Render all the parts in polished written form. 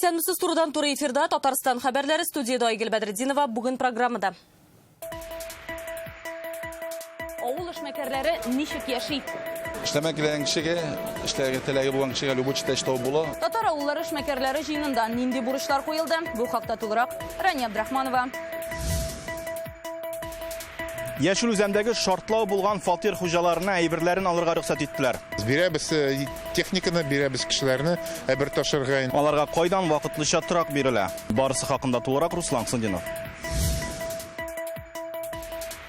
Исәнмесез турыдан туры эфирда Татарстан хәбәрләре, студияда Айгөл Бәдретдинова. Бүген программада. Авыл эшмәкәрләре ничек яши? Эшләмәк килгән кешегә, эшләргә теләге булган кешегә любой эштә була. Татар авыллары эшмәкәрләре җыенында нинди бурычлар куелды? Бу хакта тулырак Рәни Абдрахманова. Яшел үзәндәге шартлау булган фатир хуҗаларына әйберләрен алырга рөхсәт иттеләр. Бирәбез техниканы, бирәбез кешеләрне, әйбер ташырга. Аларга кайдан вакытлыча торак бирелә? Барысы хакында тулырак Руслан Сындинов.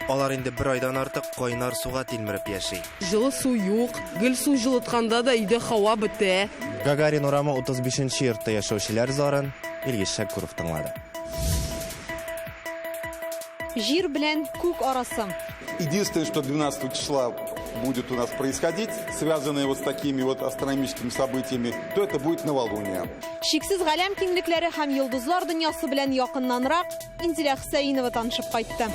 Алар инде бер айдан артык кайнар суга тилмереп яши. Жылы су юк, гел су жылытканда да өйдә һава бетә. Гагарин урамы 35-нче йортта яшәүчеләр зарын Илгиз Шәкүров тыңлады. Жир белән күк арасы. Единственное, что 12 числа будет у нас происходить, связанное вот с такими вот астрономическими событиями, то это будет новолуние. Шиксез галәм киңлекләре һәм йолдызлар дөньясы белән якыннанрак Инзилә Хөсәенова танышып кайтты.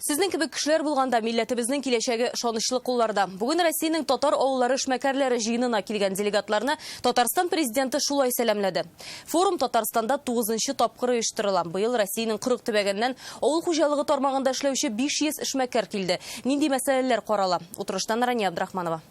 Сезнең кебек кешеләр булганда милләтебезнең киләчәге шанычлы кулларда. Бүген Россиянең татар авыллары эшмәкәрләре җыенына килгән делегатларны Татарстан президенты шулай сәламләде. Форум Татарстанда 9-нчы тапкыр оештырыла. Быел Россиянең 40 төбәгеннән авыл хуҗалыгы тармагында эшләүче 500 эшмәкәр килде. Нинди мәсьәләләр карала? Утырыштан Рәни Абдрахманова.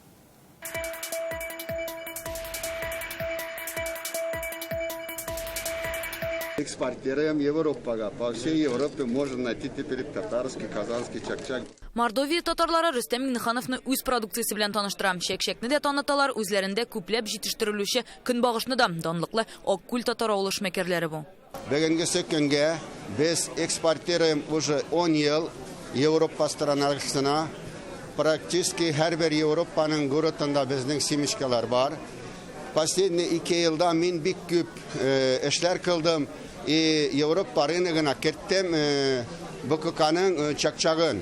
Экспортируем Европага. По всей Европе можно найти теперь татарский, казанский чакчак. Мордовия татарлары Рөстәм Миңнехановны үз продукциясе белән таныштыра. Чәкчәкне дә таныталар, үзләрендә күпләп җитештерелүче көнбагышны да данлыклы Аккүл татар авыл эшмәкәрләре бу. Бүгенге сөккөнгә без экспортируем уже 10 ел Европа страналарына. Практически һәрбер Европаның городында безнең семечкалар бар. Последние 2 елда мин бик күп эшләр кылдым. Европа рыногына кеттем БККның чакчагын.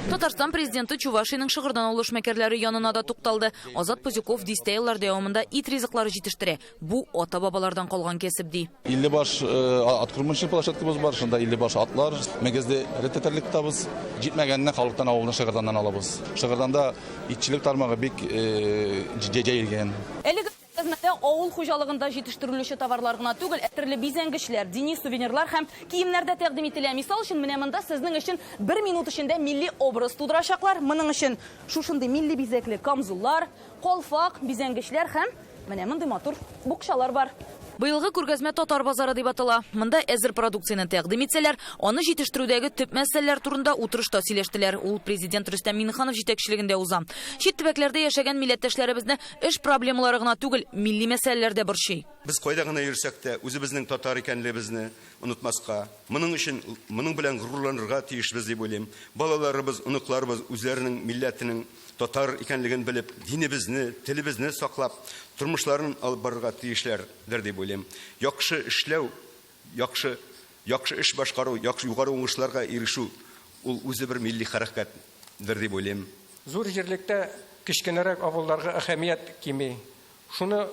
Татарстан президенты Чувашиянең Шыгырдан авыл эшмәкәрләре янына да тукталды. Азат Пузюков дистәйләр дәвамында ит ризыклары җитештерә. Бу ата-бабалардан калган кәсеп ди. 50 баш аткырмышлы площадкабыз бар, шунда 50 баш атлар. Мәгездә рәттәтерлек табыз. Җитмәгәнне халыктан авылны Шыгырданнан алабыз. Шыгырданда итчилек тармагы бик җәҗәелгән. Хезмәттә авыл хуҗалыгында җитештерелүче товарлар гына түгел, төрле бизәнгечләр, дини сувенирлар һәм киемнәр дә тәкъдим ителә. Мисал өчен, менә монда сезнең өчен 1 минут эчендә милли образ тудырачаклар. Моның өчен шушындый милли бизәкле камзуллар, калфак, бизәнгечләр һәм менә мондый матур букчалар бар. Быелгы күргәзмә татар базары дип атала. Монда әзер продукцияны тәкъдим итсәләр, аны җитештерүдәге төп мәсьәләләр турында утырышта сөйләштеләр. Ул президент Рөстәм Миңнеханов җитәкчелегендә уза. Чит төбәкләрдә яшәгән милләттәшләребезне эш проблемалары гына түгел, милли мәсьәләләрдә борчый. Без кайда гына йөрсәк тә үзебезнең татар икәнлегебезне онытмаска, моның белән горурланырга тиешбез дип уйлыйм. Балаларыбыз, оныкларыбыз үзләренең милләтенең татар икәнлеген белеп, динебезне, телебезне саклап, тормышларын алып барырга тиешләрдер дип уйлыйм. Яхшы эшләү, яхшы эш башкару, яхшы югары уңышларга ирешү ул үзе бер милли хәрәкәттер дип уйлыйм. Зур җирлектә кичкенәрәк авылларга әһәмият кими. Шуны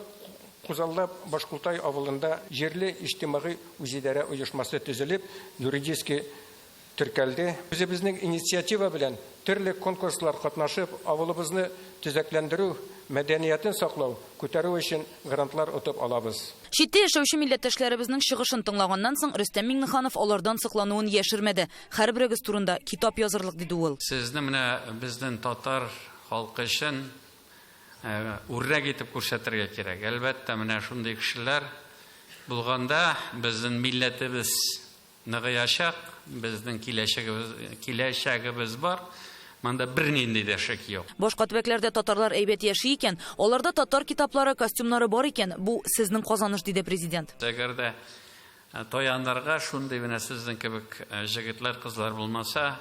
Кузаллап Башкултай авылында җирле иҗтимагый үзидарә оешмасы төзелеп, юридически теркәлде. Үзебезнең инициатива белән төрле конкурслар катнашып, авылыбызны төзекләндерү, мәдәниятен саклау, күтәрү өчен грантлар отып алабыз. Читтә яшәүче милләттәшләребезнең чыгышын тыңлаганнан соң Рөстәм Миңнеханов алардан соклануын яшермәде. Һәрберегез турында китап язырлык диде ул. Сезне менә безнең татар халкы өчен үррәк итеп күрсәтергә кирәк. Әлбәттә, менә шундый кешеләр булганда безнең милләтебез ныгыячак, безнең киләчәгебез бар. Монда бернинди дә шик юк. Башка төбәкләрдә татарлар әйбәт яши икән, аларда татар китаплары, костюмнары бар икән. Бу сезнең казаныш, диде президент. Әгәр тояндарга шундый менә сезнең кебек җегетләр, кызлар булмаса,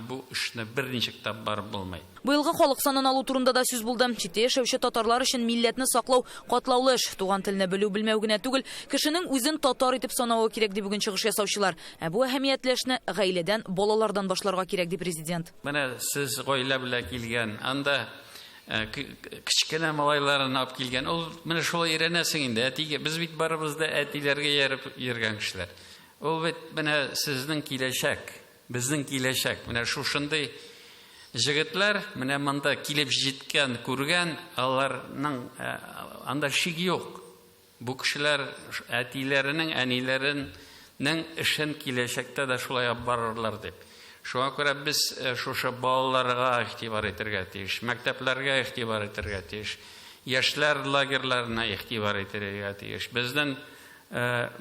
бу эшне берничек тә барып булмый. Быелгы халык санын алу турында да сүз булды. Читтә яшәүче татарлар өчен милләтне саклау катлаулы эш. Туган телне белү-белмәү генә түгел, кешенең үзен татар итеп санавы кирәк дип бүген чыгыш ясаучылар. Бу әһәмиятле эшне гаиләдән, балалардан башларга кирәк, ди президент. Менә сез гаилә белән килгән, анда кичкенә малайларын алып килгән. Ул менә шулай өйрәнәсең инде. Әтигә без бит барыбыз да әтиләргә ярып йөргән кешеләр. Ул бит менә сезнең киләчәк, безнең киләчәк. Менә шушындый Җегетләр менә монда килеп җиткән, күргән, аларның анда шик юк. Бу кешеләр әтиләренең, әниләренең эшен киләчәктә дә шулай алып барырлар дип. Шуңа күрә без шушы балаларга игътибар итәргә тиеш, мәктәпләргә игътибар итәргә тиеш, яшьләр лагерьларына игътибар итәргә тиеш. Безнең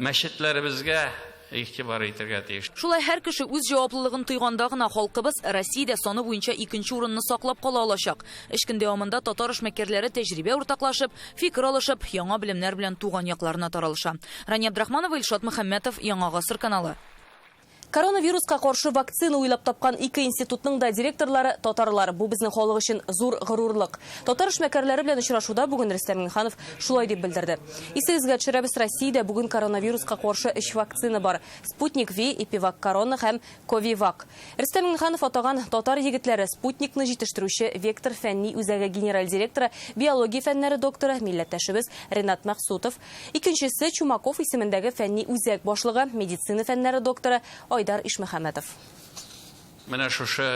мәчетләребезгә игътибар итәргә тиеш. Шулай һәр кеше үз җаваплылыгын тойганда гына халкыбыз Россиядә саны буенча 2нче урынны саклап кала алачак. Эш көн дәвамында татар эшмәкәрләре тәҗрибә уртаклашып, фикер алышып, яңа белемнәр белән туган якларына таралыша. Рания Абдрахманова, Илшат Мөхәммәтов, Яңа Гасыр каналы. Коронавируска каршы вакцина уйлап тапкан 2 институтның да директорлары татарлар. Бу безнең халык өчен зур горурлык. Татар эшмәкәрләре белән очрашуда бүген Рөстәм Миңнеханов шулай дип белдерде. Исегезгә төшерәбез, Россиядә бүген коронавируска каршы 3 вакцина бар: Спутник V, Эпивак Корона һәм Ковивак. Рөстәм Миңнеханов атаган татар егетләре Спутникны җитештерүче Вектор фәнни үзәге генераль директоры, биология фәннәре докторы милләттәшебез Ренат Мәхсутов, икенчесе Чумаков исемендәге фәнни үзәк башлыгы, медицина фәннәре докторы Айдар Ишмөхәммәтов. Менә шушы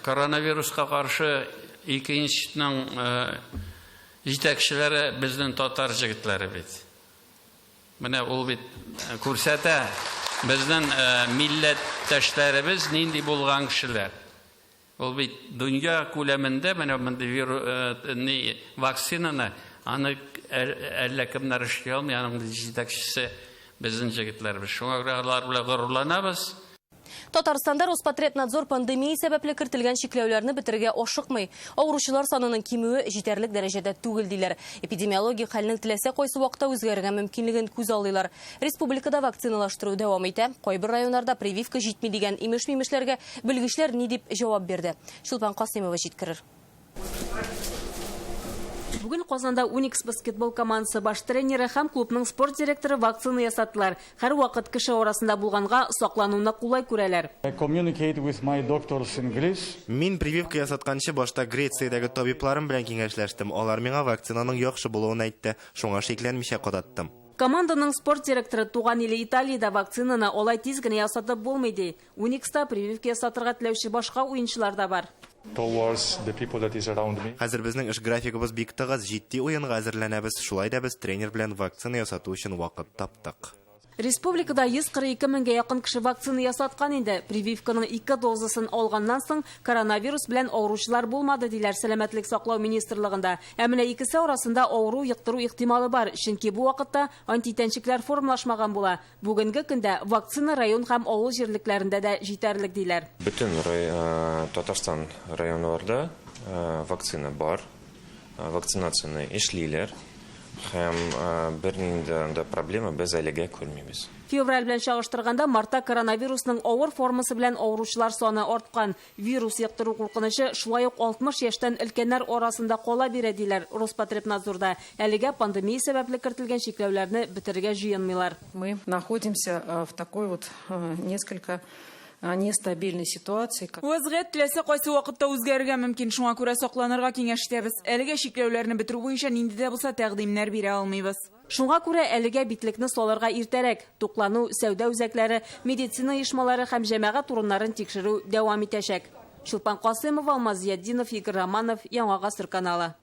коронавируска каршы 2 институтның җитәкчеләре безнең татар җегетләре бит. Менә ул бит күрсәтә безнең милләттәшләребез нинди булган кешеләр. Ул бит дөнья күләмендә менә мондый вакцинаны аны әллә кемнәр эшли алмый, аның җитәкчесе безнең җегетләрбез. Шуңа күрә алар белән горурланабыз. Татарстанда Роспотребнадзор пандемия сәбәпле кертелгән чикләүләрне бетергә ашыкмый. Авыручылар санының кимүе җитәрлек дәрәҗәдә түгел диләр. Эпидемиологик хәлнең теләсә кайсы вакытта үзгәрергә мөмкинлеген күз алыйлар. Республикада вакциналаштыру дәвам итә. Кайбер районнарда прививка җитми дигән имеш-мимешләргә белгечләр ни дип җавап бирде. Чулпан Касыймова җиткерер. Бүген Казанда Уникс баскетбол командасы баш тренеры һәм клубның спорт директоры вакцина ясаттылар. Һәр вакыт кеше арасында булганга саклануына кулай күрәләр. Мин прививка ясатканчы башта Грециядәге табибларым белән киңәшләштем. Алар миңа вакцинаның яхшы булуын әйтте. Шуңа шикләнмичә кадаттым. Команданың спорт директоры туган иле Италиядә вакцинаны алай тиз генә ясатып булмый ди. Уникста прививка ясатырга теләүче башка уенчылар да бар. Хәзер безнең эш графигыбыз бик тыгыз, җитди уенга әзерләнәбез. Шулай да без тренер белән вакцина ясату өчен вакыт таптык. Республикада 142 меңгә якын кеше вакцина ясаткан инде. Прививканың 2 дозасын алганнан соң коронавирус белән авыручылар булмады диләр Сәламәтлек саклау министрлыгында. Ә менә икесе арасында авыру йоктыру ихтималы бар, чөнки бу вакытта антитәнчекләр формалашмаган була. Бүгенге көндә вакцина район һәм авыл җирлекләрендә дә җитәрлек диләр. Бөтен Татарстан районнарында вакцина бар. Вакцинацияны эшлиләр. Һәм бернинди проблема без әлегә күрмибез. Февраль белән чагыштырганда мартта коронавирусның авыр формасы белән авыручылар саны арткан. Вирус йоктыру куркынычы шулай ук 60 яшьтән өлкәннәр арасында кала бирә диләр Роспотребнадзорда. Әлегә пандемия сәбәпле кертелгән чикләүләрне бетергә җыенмыйлар. Мы находимся в такой вот несколько нестабильной ситуации. Вазгыять теләсә кайсы вакытта үзгәрергә мөмкин, шуңа күрә сакланырга киңәш итәбез. Әлегә чикләүләрне бетерү буенча нинди дә булса тәкъдимнәр бирә алмыйбыз. Шуңа күрә әлегә битлекне салырга иртәрәк. Туклану, сәүдә үзәкләре, медицина оешмалары һәм җәмәгать урыннарын тикшерү дәвам итәчәк. Чулпан Касыймова, Алмаз Зиятдинов, Игорь Романов, Яңа Гасыр каналы.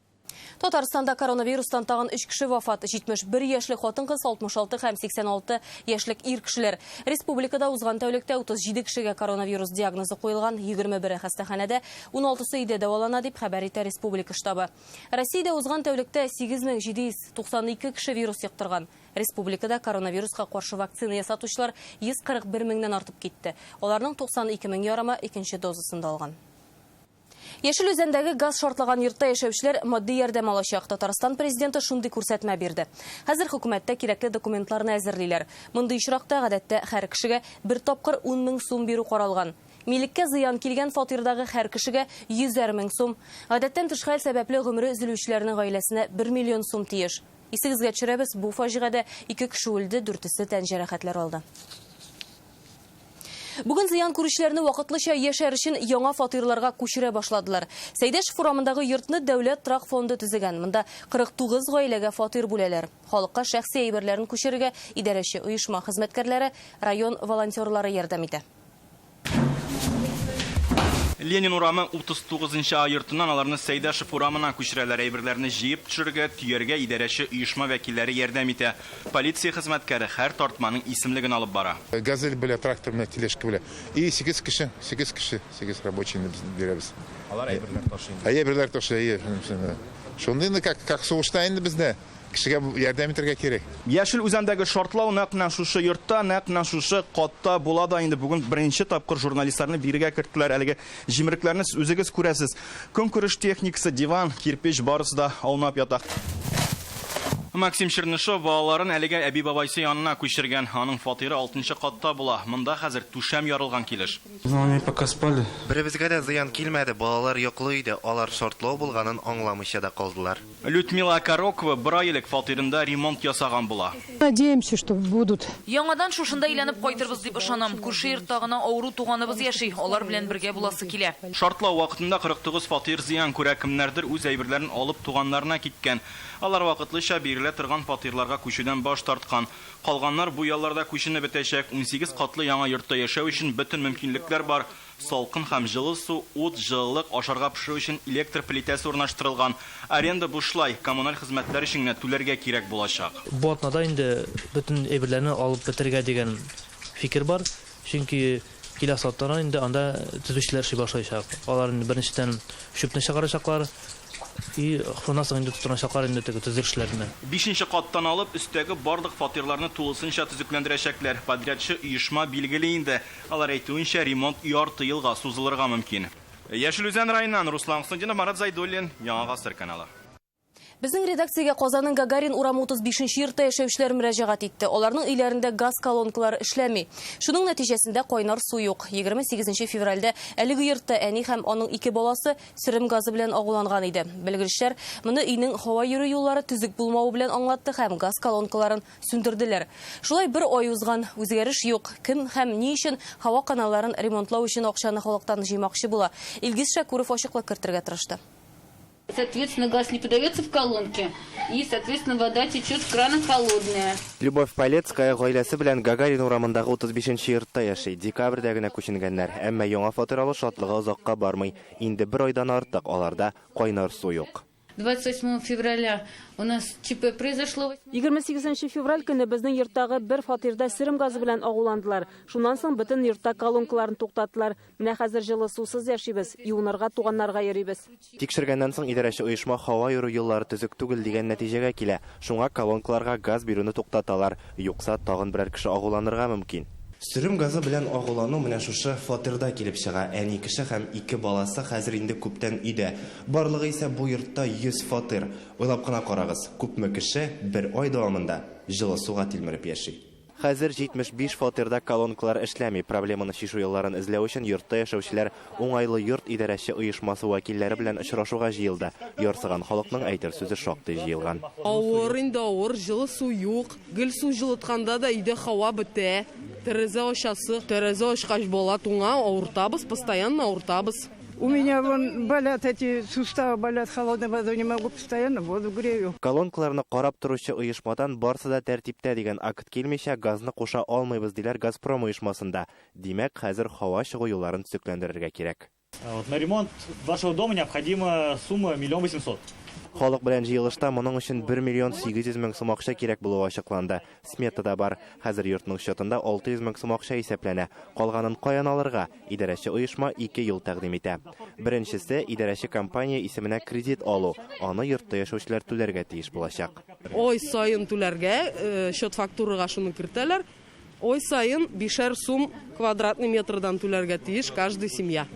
Татарстанда коронавирустан тагын 3 кеше вафат, 71 яшьлек хатын-кыз, 66 һәм 86 яшьлек ир кешеләр. Республикада узган тәүлектә 37 кешегә коронавирус диагнозы куелган, 21 хастаханәдә, 16-сы өйдә дәвалана дип хәбәр итә республика штабы. Россиядә узган тәүлектә 8792 кеше вирус йоктырган. Республикада коронавируска каршы вакцина ясатучылар 141 меңнән артып китте. Аларның 92 мең ярымы икенче дозасын да алган. Яшел Үзәндәге газ шартлаган йортта яшәүчеләр матди ярдәм алачак. Татарстан президенты шундый күрсәтмә бирде. Хәзер хөкүмәттә кирәкле документларны әзерлиләр. Мондый очракта гадәттә һәр кешегә бер тапкыр 10 мең сум бирү каралган. Милеккә зыян килгән фатирдагы һәр кешегә 100 мең сум. Гадәттән тыш хәл сәбәпле гомере өзелүчеләрнең гаиләсенә 1 миллион сум тиеш. Исегезгә төшерәбез, бу фаҗигадә 2 кеше үлде, 4-се тән җәрәхәтләр алды. Бүген зыян күрүчеләрне вакытлыча яшәр өчен яңа фатирларга күчерә башладылар. Сәйдәшев урамындагы йортны дәүләт торак фонды төзегән. Монда 49 гаиләгә фатир бүләләр. Халыкка шәхси әйберләрен күчерергә идарәче оешма хезмәткәрләре, район волонтерлары ярдәм итә. Ленин урамы 39-нчы айыртынан аларны Сәйдәшев урамына күчерәләр, әйберләрне җыеп төшерергә, төяргә идарәче оешма вәкилләре ярдәм итә. Полиция хезмәткәре һәр тартманың исемлеген алып бара. Газель белән трактор белән тележка белән. И 8 кеше рабочийны бирәбез. Алар әйберләр ташый. Әйберләр ташый. Шундый как сугышта инде бездә. Кешегә ярдәм итәргә кирәк. Яшел үзәндәге шартлау нәкъ шушы йортта, нәкъ шушы катта була да инде бүген беренче тапкыр журналистларны бирегә керттеләр. Әлеге җимерлекләрне үзегез күрәсез. Көнкүреш техникасы, диван, кирпич барысы да аунап ята. Максим Чернышев балаларын әлегә әби бабайсы янына күчергән. Аның фатиры 6-нчы катта була. Монда хәзер түшәм ярылган килеш. Беребезгә дә зыян килмәде, балалар йоклый иде, алар шартлау булганын аңламыйча да калдылар. Людмила Карокова бер ай элек фатирында ремонт ясаган була. Надеемся, что будут. Яңадан шушында әйләнеп кайтырбыз дип ышанам. Күрше йорттагына авыру туганыбыз яши, алар белән бергә буласы килә. Шартлау вакытында 49 фатир зыян күрә, кемнәрдер үз әйберләрен алып туганнарына киткән. Алар вакытлыча бирелә торган фатирларга күчүдән баш тарткан. Калганнар бу ялларда күченеп бетәчәк. 18 катлы яңа йортта яшәү өчен бөтен мөмкинлекләр бар. Салкын һәм җылы су, ут, җылылык, ашарга пешерү өчен электр плитәсе урнаштырылган. Аренда бушлай, коммуналь хезмәтләр өчен генә түләргә кирәк булачак. Бу атнада инде бөтен әйберләрне алып бетергә дигән фикер бар. Чөнки киләсе атнада инде анда төзүчеләр эшли башлаячак. Алар инде беренчедән шөпне чыгарачаклар. И хронасың инде тутырачаклар инде төзүчеләрне. 5-нче каттан алып өстәге барлык фатирларны тулысынча төзекләндерәчәкләр. Подрядчы оешма билгеле инде. Алар әйтүенчә ремонт ярты елга сузылырга мөмкин. Яшел Үзән районыннан Руслан Хусаинов, Марат Зайдуллин, Яңа Гасыр каналы. Безнең редакциягә Казанның Гагарин урамы 35-нче йортта яшәүчеләр мөрәҗәгать итте. Аларның өйләрендә газ колонкалары эшләми. Шуның нәтиҗәсендә кайнар су юк. 28 февральдә әлеге йортта әни һәм аның 2 баласы сөрем газы белән агуланган иде. Белгечләр моны өйнең һава йөрү юллары төзек булмавы белән аңлатты һәм газ колонкаларын сүндерделәр. Шулай бер ай узган, үзгәреш юк. Кем һәм ни өчен һава каналларын ремонтлау өчен акчаны халыктан җыймакчы була? Илгиз Шакуров ачыклык кертергә тырышты. Соответственно, газ не подается в колонке, и, соответственно, вода течет с крана холодная. Любовь Палецкая гаиләсе белән Гагарин урамындагы 35-нче йортта яши. Декабрьдә генә күченгәннәр. Әмма яңа фатир алу шатлыгы озакка бармый. Инде бер айдан артык аларда кайнар су юк. 28 февраля у нас ЧП произошло. 28 февраль көне безнең йорттагы бер фатирда сөрем газы белән агуландылар. Шуннан соң бөтен йортта колонкаларын туктаттылар. Менә хәзер җылы сусыз яшибез, юынырга туганнарга йөрибез. Тикшергәннән соң идарәче оешма һава йөрү юллары төзек түгел дигән нәтиҗәгә килә. Шуңа колонкаларга газ бирүне туктаталар. Юкса тагын берәр кеше агуланырга мөмкин. Сөрем газы белән агулану менә шушы фатирда килеп чыга. Әни кеше һәм 2 баласы хәзер инде күптән өйдә. Барлыгы исә бу йортта 100 фатир. Уйлап кына карагыз, күпме кеше бер ай дәвамында җылы суга тилмереп яши. Хәзер 75 фатирда колонкалар эшләми. Проблеманы чишү юлларын эзләү өчен йортта яшәүчеләр уңайлы йорт идарәче оешмасы вәкилләре белән очрашуга җыелды. Ярсыган халыкның әйтер сүзе шактый җыелган. Авыр инде авыр, җылы су юк. Гел су җылытканда да өйдә һава бетә. Тәрәзә ачасы, тәрәзә ачкач бала туңа, авыртабыз, постоянно авыртабыз. У меня вон болят эти суставы, болят, холодной водой не могу, постоянно воду грею. Колонкаларны карап торучы оешмадан барсы да тәртиптә дигән акт килмичә газны куша алмыйбыз диләр Газпром оешмасында. Димәк, хәзер һава чыгу юлларын төзекләндерергә кирәк. На ремонт вашего дома необходима сумма 1 800 000. Халык белән җыелышта моның өчен 1 800 000 сум акча кирәк булуы ачыкланды. Сметада бар. Хәзер йортның счетында 600 000 сум акча исәпләнә. Калганын каян алырга? Идарәче оешма 2 ел тәкъдим итә. Беренчесе идарәче компания исеменә кредит алу. Аны йортта яшәүчеләр түләргә тиеш булачак. Ой сайын түләргә, счет фактурага шуны кертәләр. Ой сайын 5 сум квадратный метрдан түләргә тиеш каждый семья.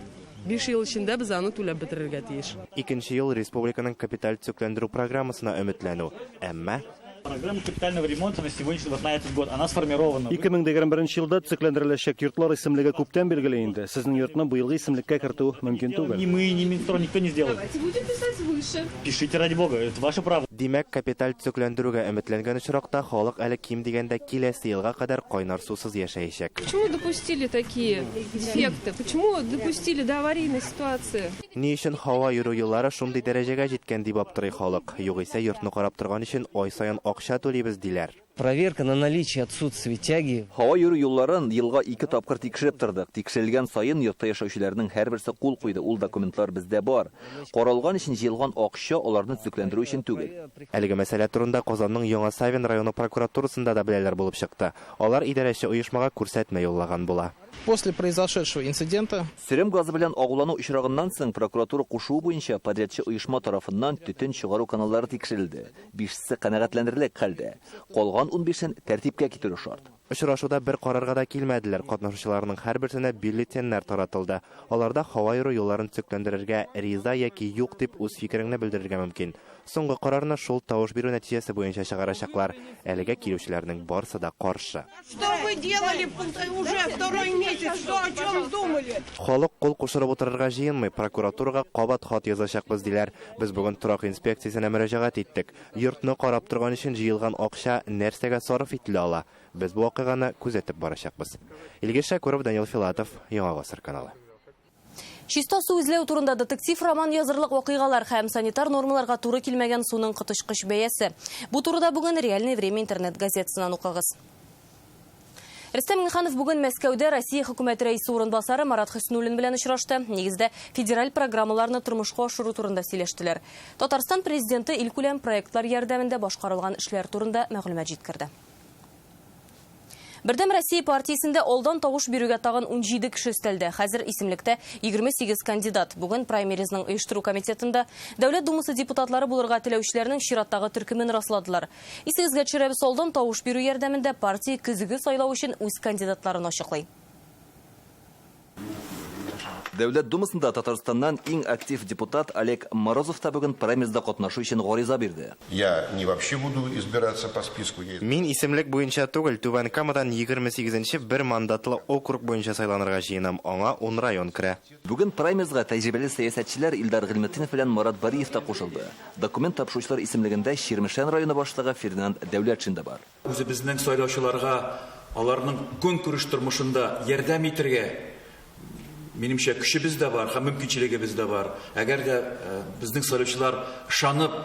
5 ел эчендә без аны түләп бетерергә тиеш. Икенче ел республиканың капиталь төзекләндерү программасына өметләнү. Әмма программа капитального ремонта на сегодняшний на этот год она сформирована. 2021 елда төзекләндереләчәк йортлар исемлеге күптән билгеле инде. Сезнең йортны быелгы исемлеккә кертү мөмкин түгел. Ни мы, ни Минстрой, никто не сделает. Давайте будем писать выше. Пишите ради бога, это ваше право. Димәк, капиталь төзекләндерүгә өметләнгән очракта халык әле ким дигәндә киләсе елга кадәр кайнар сусыз яшәячәк. Почему допустили такие дефекты? Почему допустили до аварийной ситуации? Ни өчен һава йөрү юллары шундый дәрәҗәгә җиткән дип аптырый халык. Югыйсә йортны карап торган өчен ай саен акча түлибез диләр. Проверка на наличие отсутствия тяги. Һава йөрү юлларын елга 2 тапкыр тикшереп тордык. Тикшерелгән сайын йортта яшәүчеләрнең һәрберсе кул куйды. Ул документлар бездә бар. Каралган өчен җыелган акча аларны төзекләндерү өчен түгел. Әлеге мәсьәлә турында Казанның Яңа Савин районы прокуратурасында да беләләр булып чыкты. Алар идарәче оешмага күрсәтмә юллаган була. После произошедшего инцидента Сөрем газы белән агулану очрагыннан соң прокуратура кушуы буенча подрядчы оешма тарафыннан төтен чыгару каналлары тикшерелде. 5се канәгатьләндерерлек хәлдә. Калган 15-ен тәртипкә китерү шарт. Очрашуда бер карарга да килмәделәр. Катнашучыларның һәрберсенә бюллетеннар таратылды. Аларда һава йөрү юлларын төзекләндерергә риза яки юк дип үз фикереңне белдерергә мөмкин. Соңгы карарны шул тавыш бирү нәтиҗәсе буенча чыгарачаклар. Әлегә килүчеләрнең барысы да каршы. Что вы делали уже второй месяц? Что, о чем думали? Халык кул кушырып утырырга җыенмый, прокуратурага кабат хат язачакбыз диләр. Без бүген торак инспекциясенә мөрәҗәгать иттек. Йортны карап торган өчен җыелган акча нәрсәгә сарыф ителә ала? Без бу вакыйганы күзәтеп барачакбыз. Илгиз Шакуров, Данил Филатов, Яңа Гасыр каналы. Чиста су изләү турында детектив роман язырлык вакыйгалар һәм санитар нормаларга туры килмәгән суның кытышкыч бәясе. Бу турыда бүген Реальное время интернет газетасынан укыгыз. Рөстәм Миңнеханов бүген Мәскәүдә Россия хөкүмәте рәисе урынбасары Марат Хөснуллин белән очрашты. Нигездә федераль программаларны тормышка ашыру турында сөйләштеләр. Татарстан президенты илкүләм проектлар ярдәмендә башкарылган эшләр турында мәгълүмат җиткерде. Бердәм Россия партиясендә алдан тавыш бирүгә тагын 17 кеше өстәлде. Хәзер исемлектә 28 кандидат. Бүген праймеризның оештыру комитетында Дәүләт Думасы депутатлары булырга теләүчеләрнең чираттагы төркемен расладылар. Исегезгә төшерәбез, алдан тавыш бирү ярдәмендә партия көзге сайлау өчен үз кандидатларын ачыклый. Дәүләт Думасында Татарстаннан иң актив депутат Олег Морозов та бүген праймеризда катнашу өчен гариза бирде. Я не вообще буду избираться по списку. Мин исемлек буенча түгел, Түбән Камадан 28-нче бер мандатлы округ буенча сайланырга җыенам. Аңа 10 район керә. Бүген праймеризга тәҗрибәле сәясәтчеләр Илдар Гыйлметдинов белән Марат Бариев та кушылды. Документ тапшыручылар исемлегендә Ширмешән районы башлыгы Фердинанд Дәүләтшин да бар. Үзебезнең сайлаучыларга аларның көнкүреш тормышында ярдәм итәргә минемчә көчебез дә бар, һәм мөмкинчелегебез дә бар. Әгәр дә безнең сайлаучылар ышанып,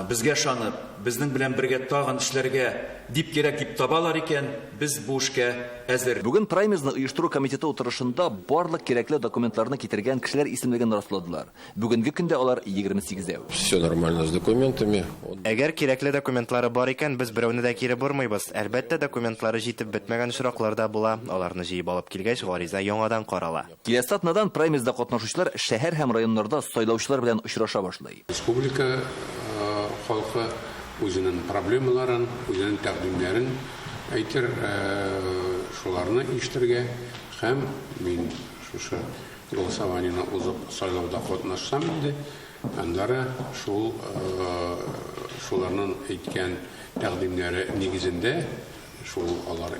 безгә ышанып, безнең белән бергә тагын эшләргә дип кирәк дип табалар икән, без бу эшкә әзер. Бүген праймеризны оештыру комитеты утырышында барлык кирәкле документларны китергән кешеләр исемлеген расладылар. Бүгенге көндә алар 28. Все нормально с документами. Әгәр кирәкле документлары бар икән, без берәүне дә кире бормыйбыз. Әлбәттә, документлары җитеп бетмәгән очраклар да була. Аларны җыеп алып килгәч, гариза яңадан карала. Киләсе атнадан праймеризда катнашучылар шәһәр һәм районнарда сайлаучылар белән очраша башлый. Республика халкы үзенең проблемаларын, үзенең тәкъдимнәрен әйтер, шуларны ишетергә һәм мин шушы голосованиене узып сайлауда катнашсам инде, аннары шуларның әйткән тәкъдимнәре нигезендә, шул алар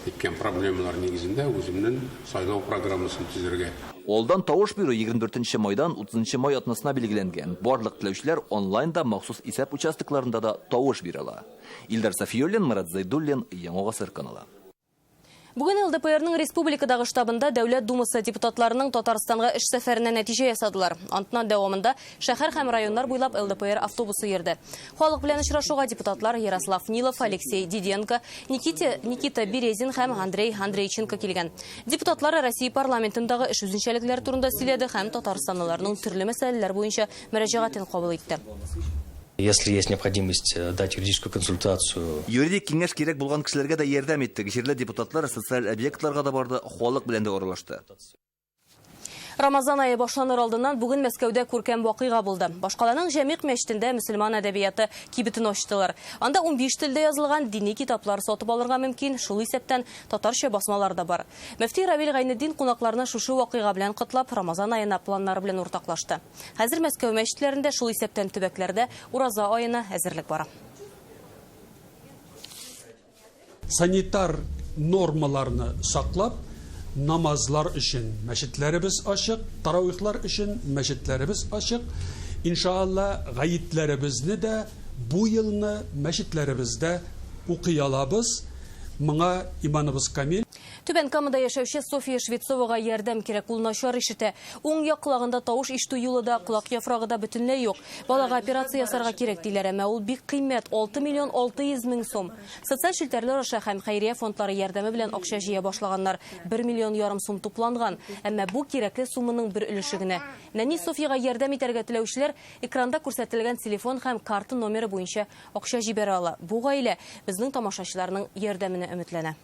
әйткән проблемалар нигезендә үземнең сайлау программасын төзергә. Алдан тавыш бирү 24 майдан 30 май атнасына билгеләнгән. Барлык теләүчеләр онлайнда махсус исәп участокларында да тавыш бирә ала. Илдар Сафиуллин, Марат Зайдуллин, Яңа Гасыр каналы. Бүген ЛДПРның республикадагы штабында Дәүләт Думасы депутатларының Татарстанга эш сәфәренә нәтиҗә ясадылар. Антнан дәвамында шәһәр һәм районнар буйлап ЛДПР автобусы йөрде. Халык белән очрашуга депутатлар Ярослав Нилов, Алексей Диденко, Никита Березин һәм Андрей Андрейченко килгән. Депутатлар Россия парламентындагы эш үзенчәлекләр турында сөйләде һәм татарстанлыларның төрле мәсьәләләр буенча мөрәҗәгатен кабул итте. Если есть необходимость дать юридическую консультацию. Юридик киңәш кирәк булган кешеләргә дә ярдәм иттек. Җирле депутатлар социаль объектларга да барды, халык белән дә аралашты. Рамазан айы башланыр алдыннан бүген Мәскәүдә күркәм вакыйга булды. Башкаланың Җәмигъ мәчетендә мөселман әдәбияты кибетен ачтылар. Анда 15 телдә язылган дини китаплар сатып алырга мөмкин. Шул исәптән татарча басмалар да бар. Мөфти Равил Гайнетдин кунакларны шушы вакыйга белән котлап, Рамазан аена планнары белән уртаклашты. Хәзер Мәскәү мәчетләрендә шул исәптән төбәкләрдә ураза аена әзерлек бара. Санитар нормаларны саклап, намазлар өчен мәчетләребез ачык, таравихлар өчен мәчетләребез ачык. Иншалла, гаетләребезне дә бу елны мәчетләребездә укый алабыз. Моңа иманыбыз камил. Түбән Камада яшәүче София Швецовага ярдәм кирәк, ул начар ишетә. Уң як колагында тавыш ишетү юлы да, колак яфрагы да бөтенләй юк. Балага операция ясарга кирәк диләр, әмма ул бик кыйммәт, 6 миллион 600 мең сум. Социаль шелтәрләр аша һәм хәйрия фондлары ярдәме белән акча җыя башлаганнар. 1,5 миллион сум тупланган, әмма бу кирәкле сумманың бер өлеше генә. Нәни Софияга ярдәм итәргә теләүчеләр экранда күрсәтелгән телефон һәм карта номеры буенча акча җибәрә ала. Бу гаилә безнең тамашачыларның ярдәменә өметләнә.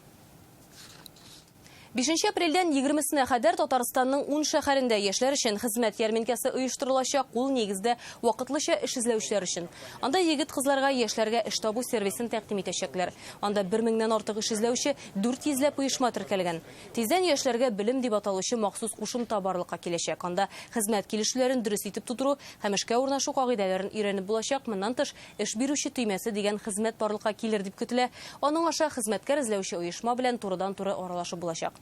5 апрельдән 20-сенә кадәр Татарстанның 10 шәһәрендә яшьләр өчен хезмәт ярминкәсе оештырылачак, ул нигездә вакытлыча эш эзләүчеләр өчен. Анда егет-кызларга яшьләргә эш табу сервисын тәкъдим итәчәкләр. Анда 1000-нән артык эш эзләүче 400-ләп оешма теркәлгән. Тиздән яшьләргә белем дип аталучы махсус кушымта барлыкка киләчәк. Анда хезмәт килешүләрен дөрес итеп тутыру һәм эшкә урнашу кагыйдәләрен өйрәнеп булачак. Моннан тыш, эш бирүче төймәсе дигән хезмәт барлыкка килер дип көтелә. Аның аша хезмәткәр эзләүче оешма белән турыдан-туры аралашып булачак.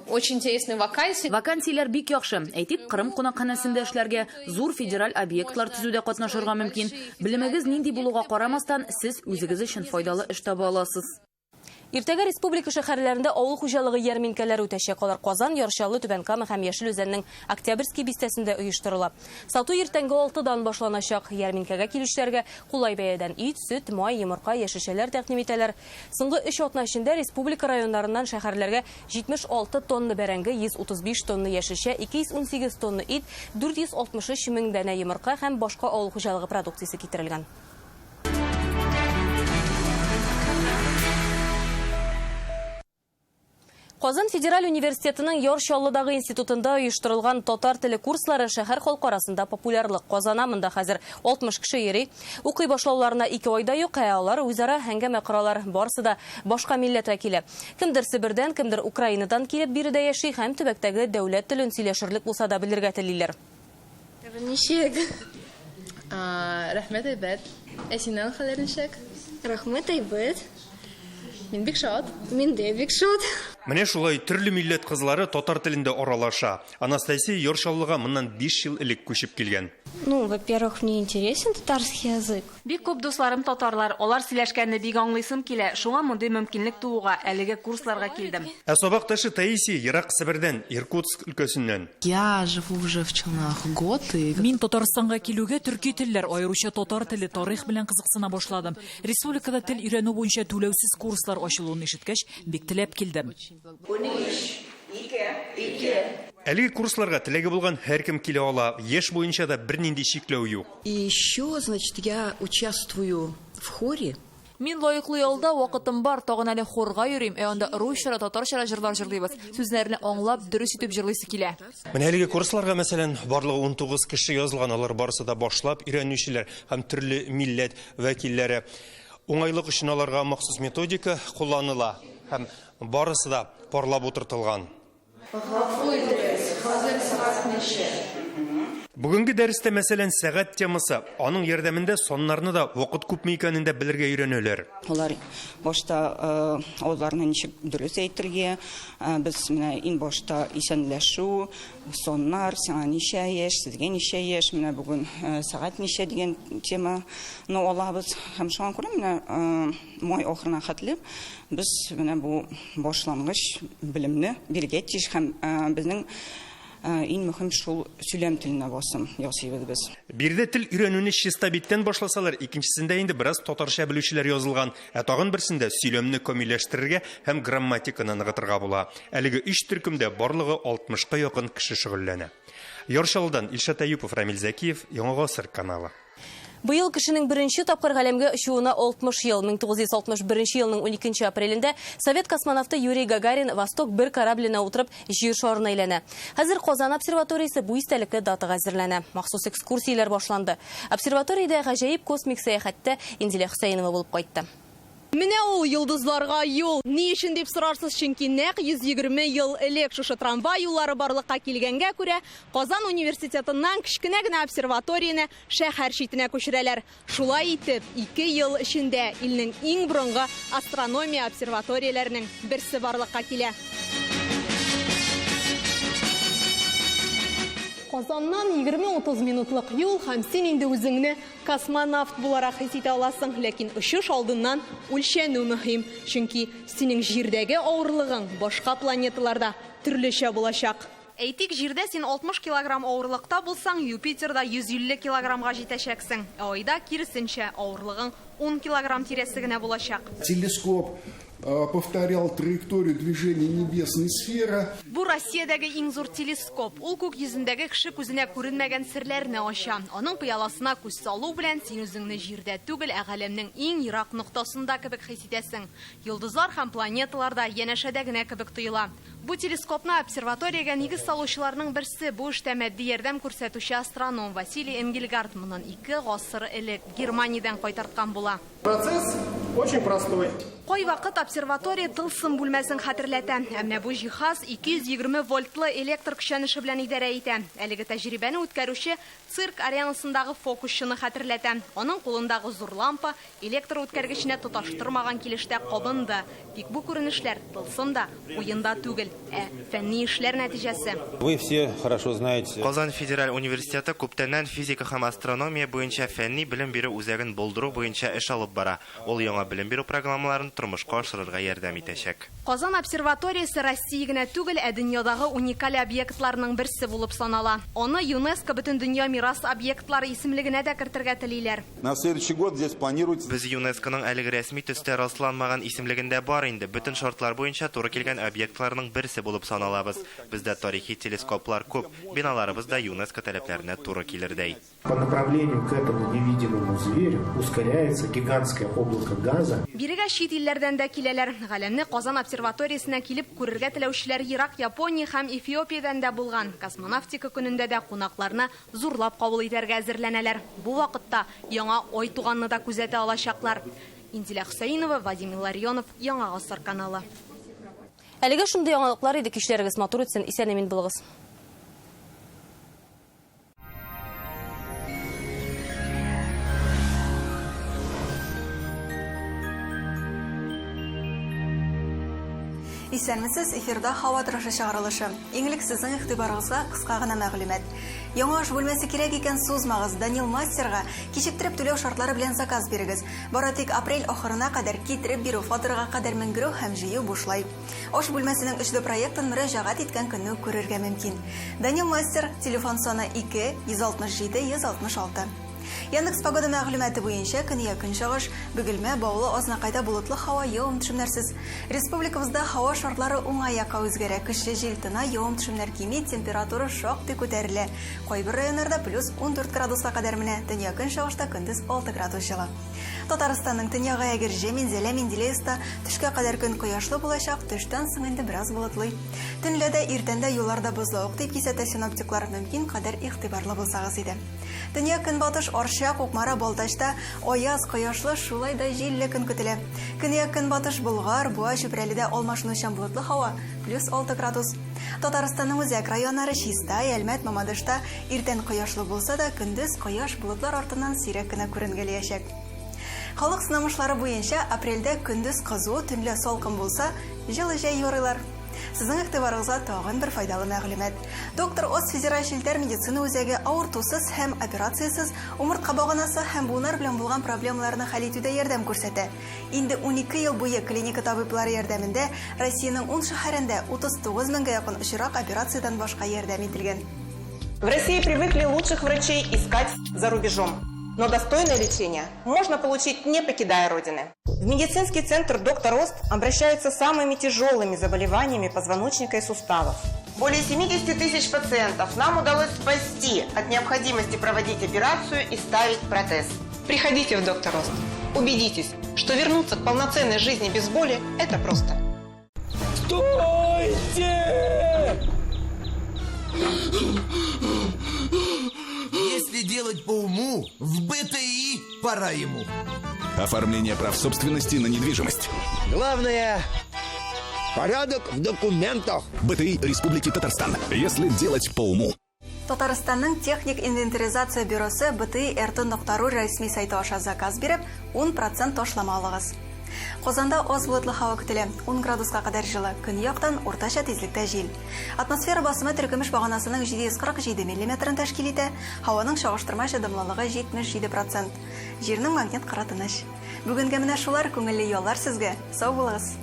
Очень интересные вакансии. Вакансиялар бик яхшы. Әйтик, Кырым кунакханәсендә эшләргә, зур федераль объектлар төзүдә катнашырга мөмкин. Белемегез нинди булуга карамастан, сез үзегез өчен файдалы эш таба аласыз. Иртәгә республика шәһәрләрендә авыл хуҗалыгы ярминкәләре үтәчәк. Алар Казан, Яршалы, Түбән Кама һәм Яшел Үзәннең Октябрьский бистәсендә оештырыла. Сату иртәнге 6-дан башланачак. Ярминкәгә килүчеләргә кулай бәядән ит, сөт, май, йомырка, яшелчәләр тәкъдим итәләр. Соңгы 3 атна эчендә республика районнарыннан шәһәрләргә 76 тонна бәрәңге, 135 тонна яшелчә, 218 тонна ит, 463 мең дәнә йомырка һәм башка авыл хуҗалыгы продукциясе китерелгән. Казан федераль университетының Яршаллыдагы институтында оештырылган татар теле курслары шәһәр халкы арасында популярлык казана. Монда хәзер 60 кеше йөри. Укый башлауларына 2 айда юк, алар үзара әңгәмә коралар. Барысы да башка милләт вәкиле. Кемдер Себердән, кемдер Украинадан килеп биредә яши һәм төбәктәге дәүләт телен сөйләшерлек булса да белергә телиләр. Ничек? Рәхмәт әйбәт. Синең хәлең ничек? Рәхмәт әйбәт. Мин бик шат. Мин дә бик шат. Менә шулай төрле милләт кызлары татар телендә аралаша. Анастасия Яршаллыга моннан 5 ел элек күчеп килгән. Ну, во-первых, мне интересен татарский язык. Бик күп дусларым татарлар, алар сөйләшкәнне бик аңлыйсым килә. Шуңа мондый мөмкинлек тууга әлеге курсларга килдем. Ә сабакташы Таисия Ерак Себердән, Иркутск өлкәсеннән. Я живу уже в Челнах год и... Мин Татарстанга килүгә төрки телләр, аеруча татар теле, тарих белән кызыксына башладым. Республикада тел өйрәнү буенча түләүсез курслар ачылуын ишеткәч, бик теләп килдем. Әлеге курсларга теләге булган һәркем килә ала. Яшь буенча да бернинди чикләү юк. И еще, значит, я участвую в хоре. Мин лаеклы ялда вакытым бар, тагын әле хорга йөрим. Анда русча, татарча җырлар җырлыйбыз. Сүзләрне аңлап, дөрес итеп җырлыйсы килә. Менә әлеге курсларга, мәсәлән, барлыгы 19 кеше язылган, алар барысы да башлап өйрәнүчеләр һәм төрле милләт вәкилләре. Уңайлык өчен аларга махсус методика кулланыла һәм барысы да парлап утыртылган. Бүгенге дәрестә, мәсәлән, сәгать темасы, аның ярдәмендә соннарны да вакыт күпме икәнен дә белергә өйрәнәләр. Алар башта аларны ничек дөрес әйтергә, без менә ин башта исәнләшү, соннар, сиңа ничә яшь, сезгә ничә яшь, менә бүген сәгать ничә дигән теманы алабыз. Һәм шуңа күрә менә май ахырына хәтле без менә бу башлангыч белемне биргә тиеш һәм безнең иң мөһим шул сөйләм теленә басым ясыйбыз без. Бирдә тел өйрәнүне чиста биттән башласалар, икенчесендә инде бераз татарча белүчеләр язылган, ә тагын берсендә сөйләмне камилләштерергә һәм грамматиканы ныгытырга була. Әлеге 3 төркемдә барлыгы 60-ка якын кеше шөгыльләнә. Яршалыдан Илшат Әюпов, Рамил Зәкиев, Яңа Гасыр каналы. Быел кешенең беренче тапкыр галәмгә очуына 60 ел. 1961 елның 12 апрелендә Совет космонавты Юрий Гагарин Восток 1 корабленә утырып җир шарына әйләнә. Хәзер Казан обсерваториясе бу истәлекле датага әзерләнә. Махсус экскурсияләр башланды. Обсерваториядә гаҗәеп космик сәяхәттә Инзилә Хөсәенова булып кайтты. Менә ул йолдызларга юл. Ни өчен дип сорарсыз, чөнки нәкъ 120 ел элек шушы трамвай юллары барлыкка килгәнгә күрә Казан университетыннан кечкенә генә обсерваторияне шәһәр читенә күчерәләр. Шулай итеп, 2 ел эчендә илнең иң борынгы астрономия обсерваторияләренең берсе барлыкка килә. Казаннан 20-30 минутлык юл һәм син инде үзеңне космонавт буларак хис итә аласың, ләкин очыш алдыннан үлчәнү мөһим, чөнки синең җирдәге авырлыгың башка планеталарда төрлечә булачак. Әйтик, җирдә син 60 килограмм авырлыкта булсаң, Юпитерда 150 килограммга җитәчәксең. Айда киресенчә авырлыгың 10 килограмм тирәсе генә булачак. Телескоп повторял траекторию движения небесной сферы. Бу Россиядәге иң зур телескоп. Ул күк йөзендәге кеше күзенә күренмәгән серләрне ача. Аның пыяласына күз салу белән син үзеңне җирдә түгел, ә галәмнең иң ерак ноктасында кебек хис итәсең. Йолдызлар һәм планеталарда янәшәдә генә кебек тоела. Бу телескопны обсерваториягә нигез салучыларның берсе, бу эштә матди ярдәм күрсәтүче астроном Василий Энгельгард моннан 2 гасыр элек Германиядән кайтарткан була. Процесс очень простой. Кайвакыт обсерватория тылсым бүлмәсен хәтерләтә. Әмма бу җиһаз 220 вольтлы электр көчәнеше белән идарә итә. Әлеге тәҗрибәне үткәрүче цирк аренасындагы фокусчыны хәтерләтә. Аның кулындагы зур лампа электр үткәргеченә тоташтырмаган килештә кабынды. Тик бу күренешләр тылсым да, уенда түгел, фәнни эшләр нәтиҗәсе. Вы все хорошо знаете. Казан федераль университеты күптәннән физика һәм астрономия буенча фәнни белем бирү үзәген булдыру буенча эш алып бара. Ул яңа белем бирү программаларын тормышка ашырырга ярдәм итәчәк. Казан обсерваториясе Россия генә түгел, ә дөньядагы уникаль объектларның берсе булып санала. Аны ЮНЕСКО бөтен дөнья мирас объектлары исемлегенә дә кертергә телиләр. На следующий год здесь планируется. Без ЮНЕСКОның әлеге рәсми төстә расланмаган исемлегендә бар инде. Бөтен шартлар буенча туры килгән объектларның берсе булып саналабыз. Бездә тарихи телескоплар күп, биналарыбыз да ЮНЕСКО таләпләренә туры килердәй. По направлению к этому невидимому зверю ускоряется гигантское облако газа. Бирегә чит илләрдән дә киләләр. Галәмне Казан обсерваториясенә килеп күрергә теләүчеләр ерак Япония һәм Эфиопиядән дә булган. Космонавтика көнендә дә кунакларны зурлап кабул итәргә әзерләнәләр. Бу вакытта яңа ай туганны да күзәтә алачаклар. Инзилә Хусаинова, Вадим Илларионов, Яңа Гасыр каналы. Әлегә шундый яңалыклар иде, кичләрегез матур үтсен, исән-амин булыгыз. Исәнмесез, эфирда һава торышы чыгарылышы. Иңлек сезнең игътибарыгызга кыска гына мәгълүмат. Яңа аш бүлмәсе кирәк икән сузмагыз, Данил Мастерга кичектереп түләү шартлары белән заказ бирегез. Бары тик апрель ахырына кадәр китереп бирү, фатирга кадәр менгерү һәм җыю бушлай. Аш бүлмәсенең эшле проектын мөрәҗәгать иткән көнне күрергә мөмкин. Данил Мастер, телефон саны 2 167 166. Яндекс погода мәгълүматы буенча көньяк көнчыгыш, Бөгелмә, Баулы, Азнакайда булытлы һава, явым-төшемнәрсез. Республикабызда һава шартлары уңай якка үзгәрә. Көчле җил тына, явым-төшемнәр кими, температура шактый күтәрелә. Кайбер районнарда +14 градуска кадәр менә, төньяк көнчыгышта көндез 6 градус җылы. Татарстанның төньягы Әгерҗе, Минзәлә, Менделеевста төшкә кадәр көн кояшлы булачак, төштән соң инде бераз болытлы. Төнләдә иртәндә юлларда бозлавык дип кисәтә синоптиклар, мөмкин кадәр игътибарлы булсагыз иде. Төньяк көнбатыш Арча, Кукмара, Балтачта аяз, кояшлы, шулай да җилле көн көтелә. Көньяк көнбатыш Болгар, Буа, Чүпрәледә алмашынучан болытлы һава, +6 градус. Татарстанның үзәк районнары Чистай, Әлмәт, Мамадышта иртән кояшлы булса да, көндез кояш болытлар артыннан сирәк кенә күренгәләячәк. Халык сынамышлары буенча апрельдә көндез кызу, төнлә салкын булса, җылы җәй юрыйлар. Сезнең игътибарыгызга тагын бер файдалы мәгълүмат. Доктор Оз федераль шелтәр медицина үзәге авыртусыз һәм операциясыз умыртка баганасы һәм буыннар белән булган проблемаларны хәл итүдә ярдәм күрсәтә. Инде 12 ел буе клиника табиблары ярдәмендә Россиянең 10 шәһәрендә 39 меңгә якын очрак операциядан башка ярдәм ителгән. В России привыкли лучших врачей искать за рубежом. Но достойное лечение можно получить, не покидая Родины. В медицинский центр «Доктор Ост» обращаются с самыми тяжелыми заболеваниями позвоночника и суставов. Более 70 тысяч пациентов нам удалось спасти от необходимости проводить операцию и ставить протез. Приходите в «Доктор Ост». Убедитесь, что вернуться к полноценной жизни без боли – это просто. Стойте! Если делать по уму, в БТИ пора ему. Оформление прав собственности на недвижимость. Главное – порядок в документах. БТИ Республики Татарстан. Если делать по уму. Татарстанның техник инвентаризация бюросы БТИ-RT.ру рәсми сайты аша заказ биреп, 10% ташлама алыгыз. Казанда аз булытлы һава көтелә. 10 градуска кадәр җылы. Көньяктан уртача тизлектә җил. Атмосфера басымы төркемеш баганасының 747 мм тәшкил итә. Һаваның чагыштырма чыдымлылыгы 77%. Җирнең магнит кыры тыныч. Бүгенгә менә шулар, күңелле яллар сезгә. Сау булыгыз.